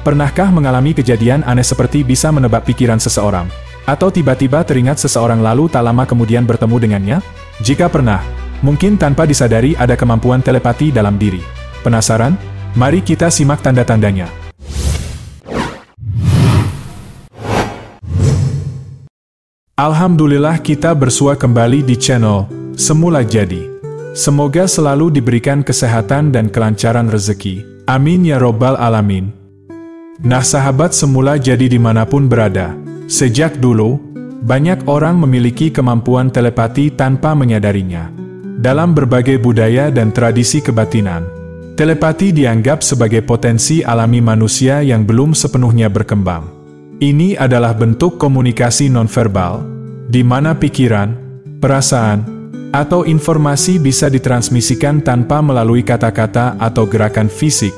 Pernahkah mengalami kejadian aneh seperti bisa menebak pikiran seseorang? Atau tiba-tiba teringat seseorang lalu tak lama kemudian bertemu dengannya? Jika pernah, mungkin tanpa disadari ada kemampuan telepati dalam diri. Penasaran? Mari kita simak tanda-tandanya. Alhamdulillah kita bersua kembali di channel Semula Jadi. Semoga selalu diberikan kesehatan dan kelancaran rezeki. Amin ya robbal alamin. Nah sahabat Semula Jadi dimanapun berada, sejak dulu, banyak orang memiliki kemampuan telepati tanpa menyadarinya. Dalam berbagai budaya dan tradisi kebatinan, telepati dianggap sebagai potensi alami manusia yang belum sepenuhnya berkembang. Ini adalah bentuk komunikasi nonverbal, di mana pikiran, perasaan, atau informasi bisa ditransmisikan tanpa melalui kata-kata atau gerakan fisik.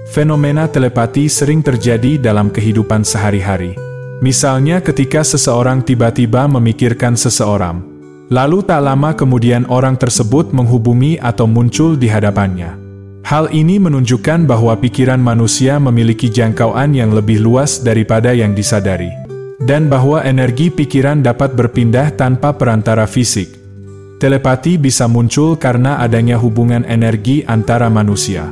Fenomena telepati sering terjadi dalam kehidupan sehari-hari. Misalnya ketika seseorang tiba-tiba memikirkan seseorang, lalu tak lama kemudian orang tersebut menghubungi atau muncul di hadapannya. Hal ini menunjukkan bahwa pikiran manusia memiliki jangkauan yang lebih luas daripada yang disadari, dan bahwa energi pikiran dapat berpindah tanpa perantara fisik. Telepati bisa muncul karena adanya hubungan energi antara manusia.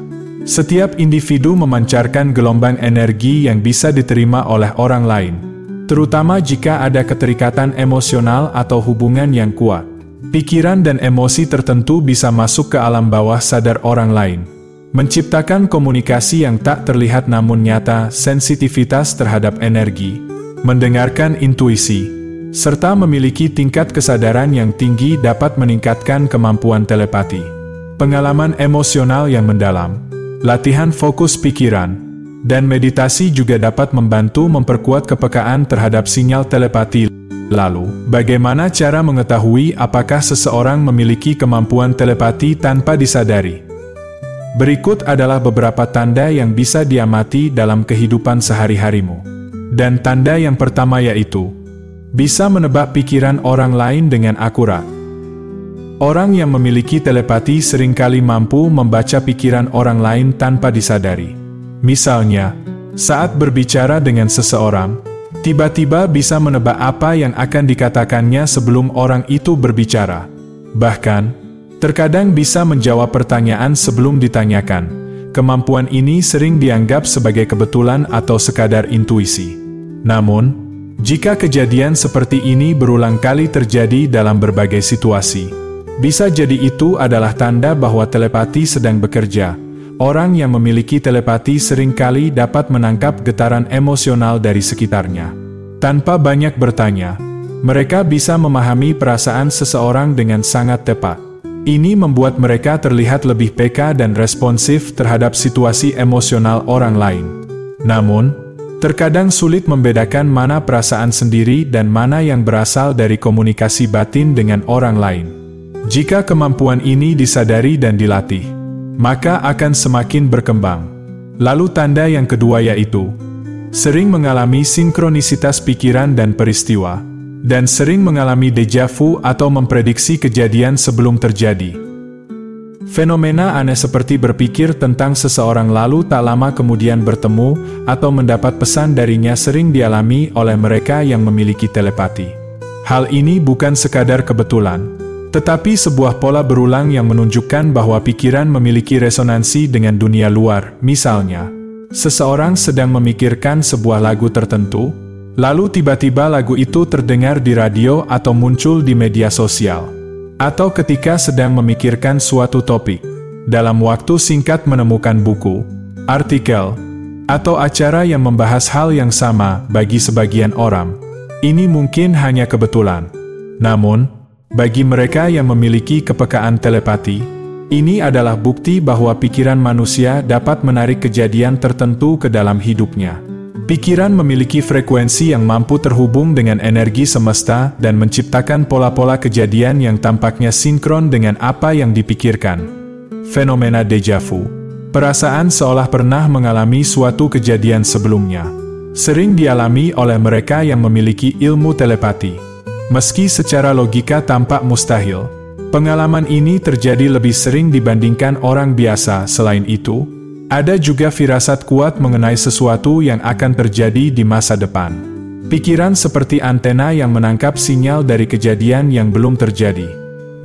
Setiap individu memancarkan gelombang energi yang bisa diterima oleh orang lain, terutama jika ada keterikatan emosional atau hubungan yang kuat. Pikiran dan emosi tertentu bisa masuk ke alam bawah sadar orang lain, menciptakan komunikasi yang tak terlihat namun nyata, sensitivitas terhadap energi, mendengarkan intuisi, serta memiliki tingkat kesadaran yang tinggi dapat meningkatkan kemampuan telepati. Pengalaman emosional yang mendalam, latihan fokus pikiran, dan meditasi juga dapat membantu memperkuat kepekaan terhadap sinyal telepati. Lalu, bagaimana cara mengetahui apakah seseorang memiliki kemampuan telepati tanpa disadari? Berikut adalah beberapa tanda yang bisa diamati dalam kehidupan sehari-harimu. Dan tanda yang pertama yaitu, bisa menebak pikiran orang lain dengan akurat. Orang yang memiliki telepati seringkali mampu membaca pikiran orang lain tanpa disadari. Misalnya, saat berbicara dengan seseorang, tiba-tiba bisa menebak apa yang akan dikatakannya sebelum orang itu berbicara. Bahkan, terkadang bisa menjawab pertanyaan sebelum ditanyakan. Kemampuan ini sering dianggap sebagai kebetulan atau sekadar intuisi. Namun, jika kejadian seperti ini berulang kali terjadi dalam berbagai situasi, bisa jadi itu adalah tanda bahwa telepati sedang bekerja. Orang yang memiliki telepati seringkali dapat menangkap getaran emosional dari sekitarnya. Tanpa banyak bertanya, mereka bisa memahami perasaan seseorang dengan sangat tepat. Ini membuat mereka terlihat lebih peka dan responsif terhadap situasi emosional orang lain. Namun, terkadang sulit membedakan mana perasaan sendiri dan mana yang berasal dari komunikasi batin dengan orang lain. Jika kemampuan ini disadari dan dilatih, maka akan semakin berkembang. Lalu tanda yang kedua yaitu, sering mengalami sinkronisitas pikiran dan peristiwa, dan sering mengalami déjà vu atau memprediksi kejadian sebelum terjadi. Fenomena aneh seperti berpikir tentang seseorang lalu tak lama kemudian bertemu, atau mendapat pesan darinya sering dialami oleh mereka yang memiliki telepati. Hal ini bukan sekadar kebetulan, tetapi sebuah pola berulang yang menunjukkan bahwa pikiran memiliki resonansi dengan dunia luar. Misalnya, seseorang sedang memikirkan sebuah lagu tertentu, lalu tiba-tiba lagu itu terdengar di radio atau muncul di media sosial. Atau ketika sedang memikirkan suatu topik, dalam waktu singkat menemukan buku, artikel, atau acara yang membahas hal yang sama. Bagi sebagian orang, ini mungkin hanya kebetulan. Namun, bagi mereka yang memiliki kepekaan telepati, ini adalah bukti bahwa pikiran manusia dapat menarik kejadian tertentu ke dalam hidupnya. Pikiran memiliki frekuensi yang mampu terhubung dengan energi semesta dan menciptakan pola-pola kejadian yang tampaknya sinkron dengan apa yang dipikirkan. Fenomena déjà vu, perasaan seolah pernah mengalami suatu kejadian sebelumnya, sering dialami oleh mereka yang memiliki ilmu telepati. Meski secara logika tampak mustahil, pengalaman ini terjadi lebih sering dibandingkan orang biasa. Selain itu, Ada juga firasat kuat mengenai sesuatu yang akan terjadi di masa depan. Pikiran seperti antena yang menangkap sinyal dari kejadian yang belum terjadi.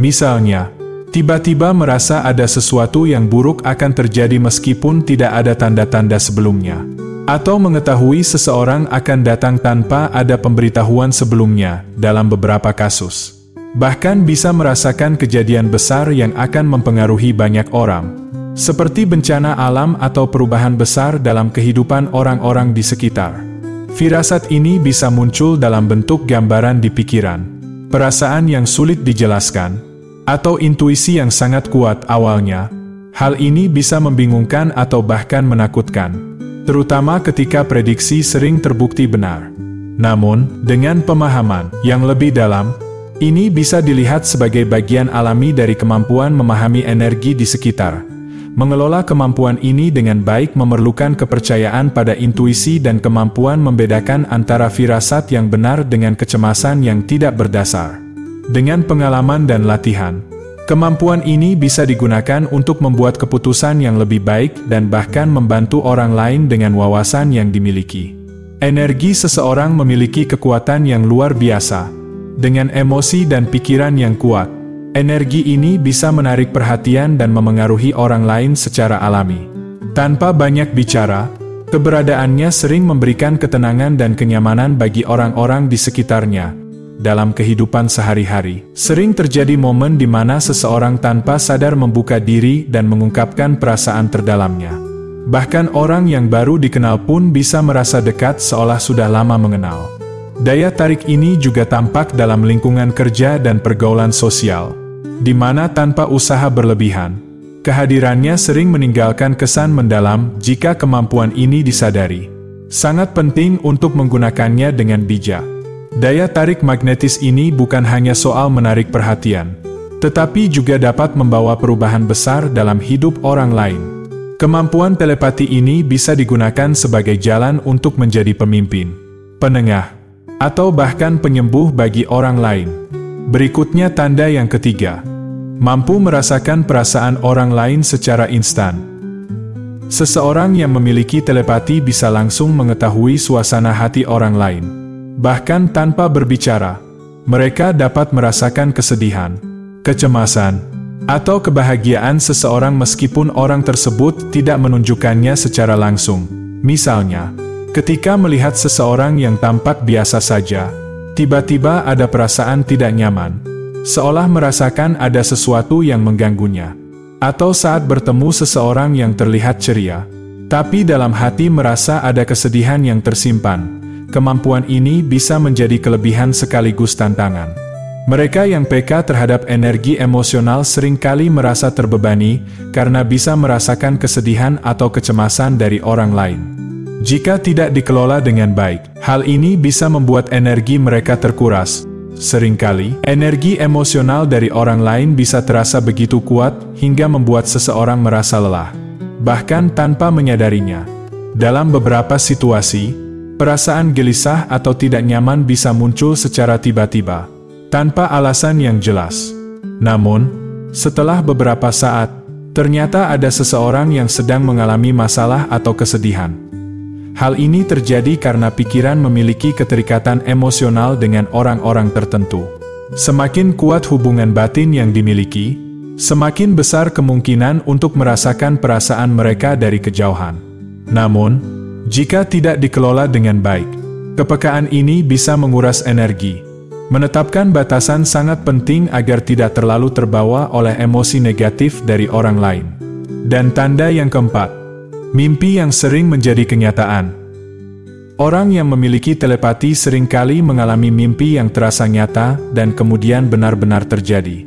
Misalnya, tiba-tiba merasa ada sesuatu yang buruk akan terjadi meskipun tidak ada tanda-tanda sebelumnya. Atau mengetahui seseorang akan datang tanpa ada pemberitahuan sebelumnya, dalam beberapa kasus. Bahkan bisa merasakan kejadian besar yang akan mempengaruhi banyak orang. Seperti bencana alam atau perubahan besar dalam kehidupan orang-orang di sekitar. Firasat ini bisa muncul dalam bentuk gambaran di pikiran, perasaan yang sulit dijelaskan, atau intuisi yang sangat kuat awalnya. Hal ini bisa membingungkan atau bahkan menakutkan, terutama ketika prediksi sering terbukti benar. Namun, dengan pemahaman yang lebih dalam, ini bisa dilihat sebagai bagian alami dari kemampuan memahami energi di sekitar. Mengelola kemampuan ini dengan baik memerlukan kepercayaan pada intuisi dan kemampuan membedakan antara firasat yang benar dengan kecemasan yang tidak berdasar. Dengan pengalaman dan latihan, kemampuan ini bisa digunakan untuk membuat keputusan yang lebih baik dan bahkan membantu orang lain dengan wawasan yang dimiliki. Energi seseorang memiliki kekuatan yang luar biasa. Dengan emosi dan pikiran yang kuat, energi ini bisa menarik perhatian dan memengaruhi orang lain secara alami. Tanpa banyak bicara, keberadaannya sering memberikan ketenangan dan kenyamanan bagi orang-orang di sekitarnya. Dalam kehidupan sehari-hari, sering terjadi momen di mana seseorang tanpa sadar membuka diri dan mengungkapkan perasaan terdalamnya. Bahkan orang yang baru dikenal pun bisa merasa dekat seolah sudah lama mengenal. Daya tarik ini juga tampak dalam lingkungan kerja dan pergaulan sosial, di mana tanpa usaha berlebihan, kehadirannya sering meninggalkan kesan mendalam jika kemampuan ini disadari. Sangat penting untuk menggunakannya dengan bijak. Daya tarik magnetis ini bukan hanya soal menarik perhatian, tetapi juga dapat membawa perubahan besar dalam hidup orang lain. Kemampuan telepati ini bisa digunakan sebagai jalan untuk menjadi pemimpin, penengah, atau bahkan penyembuh bagi orang lain. Berikutnya tanda yang ketiga. Mampu merasakan perasaan orang lain secara instan. Seseorang yang memiliki telepati bisa langsung mengetahui suasana hati orang lain. Bahkan tanpa berbicara, mereka dapat merasakan kesedihan, kecemasan, atau kebahagiaan seseorang meskipun orang tersebut tidak menunjukkannya secara langsung. Misalnya, ketika melihat seseorang yang tampak biasa saja, tiba-tiba ada perasaan tidak nyaman, seolah merasakan ada sesuatu yang mengganggunya. Atau saat bertemu seseorang yang terlihat ceria, tapi dalam hati merasa ada kesedihan yang tersimpan. Kemampuan ini bisa menjadi kelebihan sekaligus tantangan. Mereka yang peka terhadap energi emosional seringkali merasa terbebani karena bisa merasakan kesedihan atau kecemasan dari orang lain. Jika tidak dikelola dengan baik, hal ini bisa membuat energi mereka terkuras. Seringkali, energi emosional dari orang lain bisa terasa begitu kuat hingga membuat seseorang merasa lelah, bahkan tanpa menyadarinya. Dalam beberapa situasi, perasaan gelisah atau tidak nyaman bisa muncul secara tiba-tiba, tanpa alasan yang jelas. Namun, setelah beberapa saat, ternyata ada seseorang yang sedang mengalami masalah atau kesedihan. Hal ini terjadi karena pikiran memiliki keterikatan emosional dengan orang-orang tertentu. Semakin kuat hubungan batin yang dimiliki, semakin besar kemungkinan untuk merasakan perasaan mereka dari kejauhan. Namun, jika tidak dikelola dengan baik, kepekaan ini bisa menguras energi. Menetapkan batasan sangat penting agar tidak terlalu terbawa oleh emosi negatif dari orang lain. Dan tanda yang keempat, mimpi yang sering menjadi kenyataan. Orang yang memiliki telepati seringkali mengalami mimpi yang terasa nyata dan kemudian benar-benar terjadi.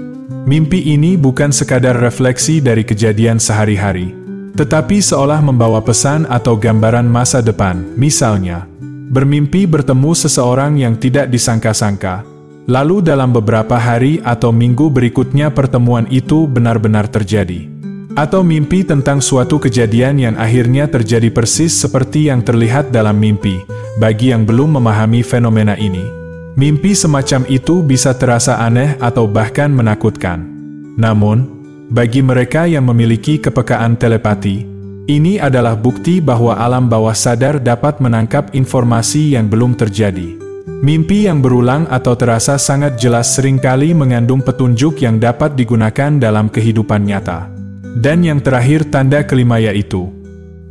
Mimpi ini bukan sekadar refleksi dari kejadian sehari-hari, tetapi seolah membawa pesan atau gambaran masa depan. Misalnya, bermimpi bertemu seseorang yang tidak disangka-sangka, lalu dalam beberapa hari atau minggu berikutnya pertemuan itu benar-benar terjadi. Atau mimpi tentang suatu kejadian yang akhirnya terjadi persis seperti yang terlihat dalam mimpi. Bagi yang belum memahami fenomena ini, mimpi semacam itu bisa terasa aneh atau bahkan menakutkan. Namun, bagi mereka yang memiliki kepekaan telepati, Ini adalah bukti bahwa alam bawah sadar dapat menangkap informasi yang belum terjadi. Mimpi yang berulang atau terasa sangat jelas seringkali mengandung petunjuk yang dapat digunakan dalam kehidupan nyata. Dan yang terakhir, tanda kelima yaitu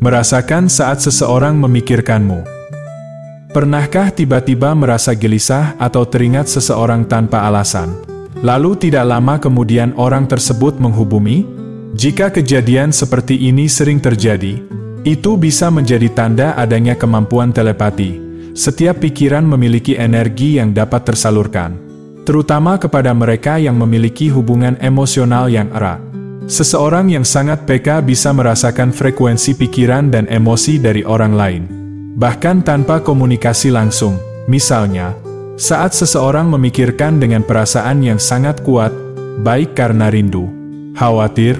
merasakan saat seseorang memikirkanmu. Pernahkah tiba-tiba merasa gelisah atau teringat seseorang tanpa alasan? Lalu tidak lama kemudian orang tersebut menghubungi? Jika kejadian seperti ini sering terjadi, itu bisa menjadi tanda adanya kemampuan telepati. Setiap pikiran memiliki energi yang dapat tersalurkan, terutama kepada mereka yang memiliki hubungan emosional yang erat. Seseorang yang sangat peka bisa merasakan frekuensi pikiran dan emosi dari orang lain, bahkan tanpa komunikasi langsung. Misalnya, saat seseorang memikirkan dengan perasaan yang sangat kuat, baik karena rindu, khawatir,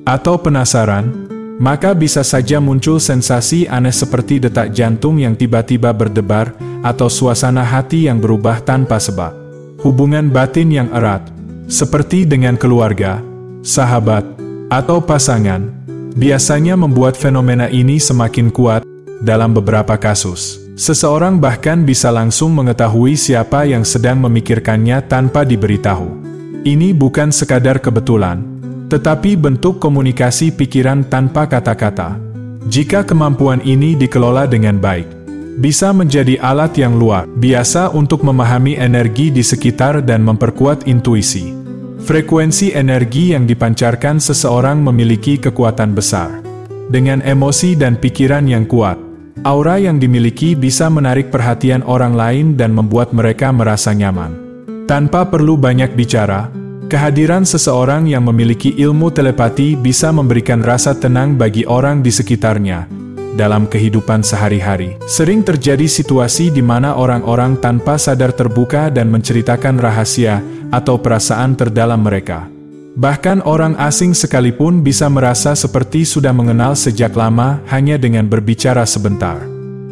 atau penasaran, maka bisa saja muncul sensasi aneh seperti detak jantung yang tiba-tiba berdebar, atau suasana hati yang berubah tanpa sebab. Hubungan batin yang erat, seperti dengan keluarga, sahabat, atau pasangan, biasanya membuat fenomena ini semakin kuat. Dalam beberapa kasus, seseorang bahkan bisa langsung mengetahui siapa yang sedang memikirkannya tanpa diberitahu. Ini bukan sekadar kebetulan, tetapi bentuk komunikasi pikiran tanpa kata-kata. Jika kemampuan ini dikelola dengan baik, bisa menjadi alat yang luar biasa untuk memahami energi di sekitar dan memperkuat intuisi. Frekuensi energi yang dipancarkan seseorang memiliki kekuatan besar. Dengan emosi dan pikiran yang kuat, aura yang dimiliki bisa menarik perhatian orang lain dan membuat mereka merasa nyaman. Tanpa perlu banyak bicara, kehadiran seseorang yang memiliki ilmu telepati bisa memberikan rasa tenang bagi orang di sekitarnya. Dalam kehidupan sehari-hari, sering terjadi situasi di mana orang-orang tanpa sadar terbuka dan menceritakan rahasia atau perasaan terdalam mereka. Bahkan orang asing sekalipun bisa merasa seperti sudah mengenal sejak lama hanya dengan berbicara sebentar.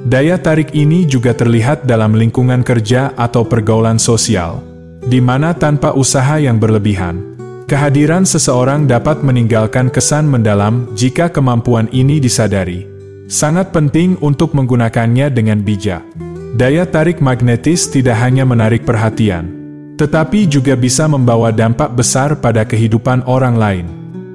Daya tarik ini juga terlihat dalam lingkungan kerja atau pergaulan sosial, di mana tanpa usaha yang berlebihan, kehadiran seseorang dapat meninggalkan kesan mendalam jika kemampuan ini disadari. Sangat penting untuk menggunakannya dengan bijak. Daya tarik magnetis tidak hanya menarik perhatian, tetapi juga bisa membawa dampak besar pada kehidupan orang lain.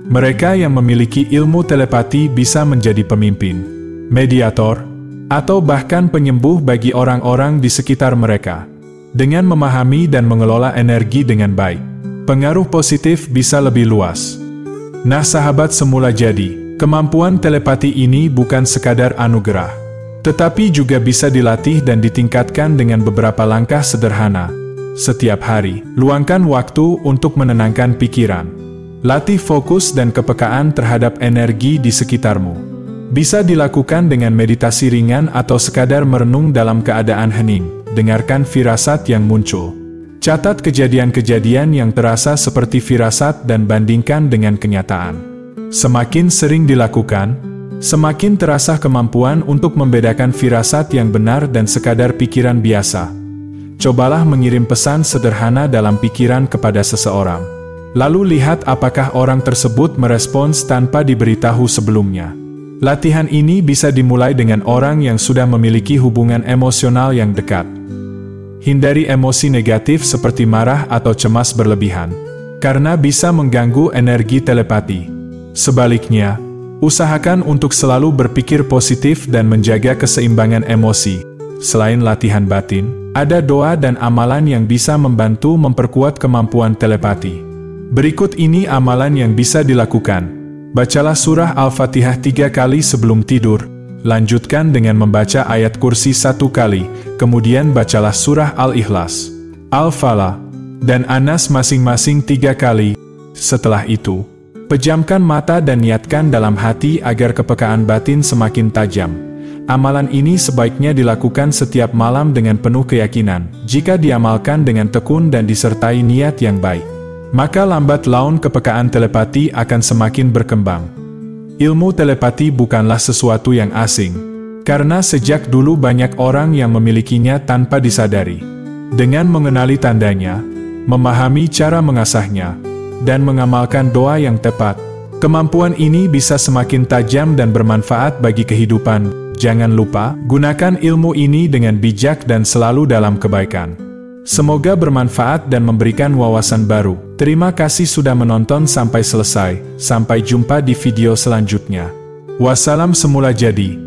Mereka yang memiliki ilmu telepati bisa menjadi pemimpin, mediator, atau bahkan penyembuh bagi orang-orang di sekitar mereka. Dengan memahami dan mengelola energi dengan baik, pengaruh positif bisa lebih luas. Nah sahabat semula jadi, kemampuan telepati ini bukan sekadar anugerah, tetapi juga bisa dilatih dan ditingkatkan dengan beberapa langkah sederhana. Setiap hari, luangkan waktu untuk menenangkan pikiran. Latih fokus dan kepekaan terhadap energi di sekitarmu. Bisa dilakukan dengan meditasi ringan atau sekadar merenung dalam keadaan hening. Dengarkan firasat yang muncul. Catat kejadian-kejadian yang terasa seperti firasat dan bandingkan dengan kenyataan. Semakin sering dilakukan, semakin terasa kemampuan untuk membedakan firasat yang benar dan sekadar pikiran biasa. Cobalah mengirim pesan sederhana dalam pikiran kepada seseorang. Lalu lihat apakah orang tersebut merespons tanpa diberitahu sebelumnya. Latihan ini bisa dimulai dengan orang yang sudah memiliki hubungan emosional yang dekat. Hindari emosi negatif seperti marah atau cemas berlebihan, karena bisa mengganggu energi telepati. Sebaliknya, usahakan untuk selalu berpikir positif dan menjaga keseimbangan emosi. Selain latihan batin, ada doa dan amalan yang bisa membantu memperkuat kemampuan telepati. Berikut ini amalan yang bisa dilakukan. Bacalah surah Al-Fatihah 3 kali sebelum tidur. Lanjutkan dengan membaca ayat kursi 1 kali, kemudian bacalah surah Al-Ikhlas, Al-Falah, dan An-Nas masing-masing 3 kali. Setelah itu, pejamkan mata dan niatkan dalam hati agar kepekaan batin semakin tajam. Amalan ini sebaiknya dilakukan setiap malam dengan penuh keyakinan. Jika diamalkan dengan tekun dan disertai niat yang baik, maka lambat laun kepekaan telepati akan semakin berkembang. Ilmu telepati bukanlah sesuatu yang asing, karena sejak dulu banyak orang yang memilikinya tanpa disadari. Dengan mengenali tandanya, memahami cara mengasahnya, dan mengamalkan doa yang tepat, Kemampuan ini bisa semakin tajam dan bermanfaat bagi kehidupan. Jangan lupa, gunakan ilmu ini dengan bijak dan selalu dalam kebaikan. Semoga bermanfaat dan memberikan wawasan baru. Terima kasih sudah menonton sampai selesai. Sampai jumpa di video selanjutnya. Wassalam semula jadi.